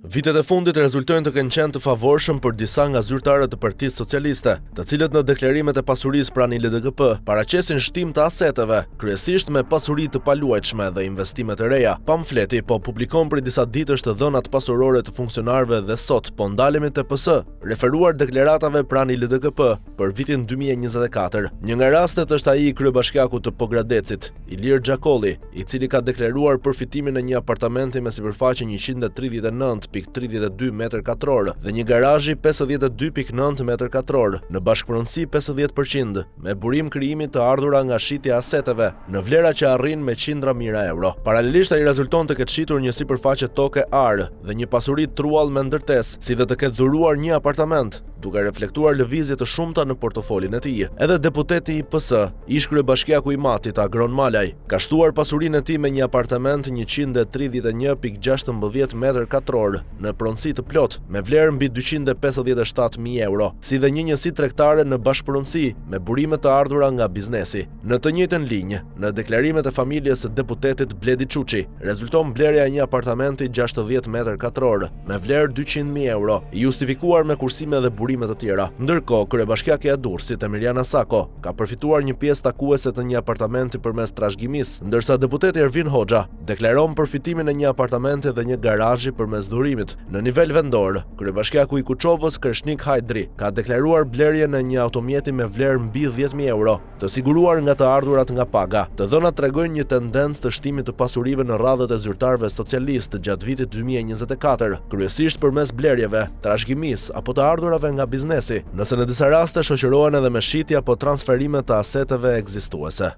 Vitet e fundit rezultojnë të kenë qenë të favorshëm për disa nga zyrtarët e Partisë Socialiste, të cilët në deklarimet e pasurisë pranë LDKP paraqesin shtim të aseteve, kryesisht me pasuri të paluajtshme dhe investime të reja. Pamfleti po publikon për disa ditësh të dhënat pasurore të funksionarëve dhe sot po ndalemi te PS, referuar deklaratave pranë LDKP për vitin 2024. Një nga rastet është ai i kryebashkiakut të Pogradecit, Ilir Xhakolli, i cili ka deklaruar përfitimin e një apartamenti me sipërfaqe 139.32 m2 dhe një garazhi 52.9 m2 në bashkëpronësi 50%, me burim krijimi të ardhura nga shitja aseteve në vlera që arrin me qindra mijëra euro. Paralelisht ai rezulton të ketë shitur një sipërfaqe toke are dhe një pasuri truall me ndërtesë, si dhe të ketë dhuruar një apartament, duke reflektuar lëvizje të shumta në portofolin e tij. Edhe deputeti i PS, ish kryebashkiaku i Matit, Agron Malaj, ka shtuar pasurinë e tij me një apartament 131.16 m2 në pronësi të plot, me vlerë mbi 257.000 euro, si dhe një njësi tregtare në bashkëpronësi me burime të ardhura nga biznesi. Në të njëjtën linjë, në deklarimet e familjes së deputetit Bledi Çuçi, rezulton blerja e një apartamenti 60 m2 me vlerë 200.000 euro, i justifikuar me kursime dhe burime të tjera. Ndërkohë, kryebashkiakja e Durrësit, Emiliana Sako, ka përfituar një pjesë takuese të një apartamenti përmes trashëgimisë, ndërsa deputeti Ervin Hoxha deklaron përfitimin e një apartamenti dhe një garazhi përmes dhurimit. Në nivel vendor, kryebashkiaku i Kuçovës, Kreshnik Hajdri, ka deklaruar blerjen e një automjeti me vlerë mbi 10.000 euro, të siguruar nga të ardhurat nga paga. Të dhënat tregojnë një tendencë të shtimit të pasurive në radhët e zyrtarëve socialistë gjatë vitit 2024, kryesisht përmes blerjeve, trashëgimisë apo të ardhurave nga biznesi, nëse në disa raste shoqërohen edhe me shitje apo transferime të aseteve ekzistuese.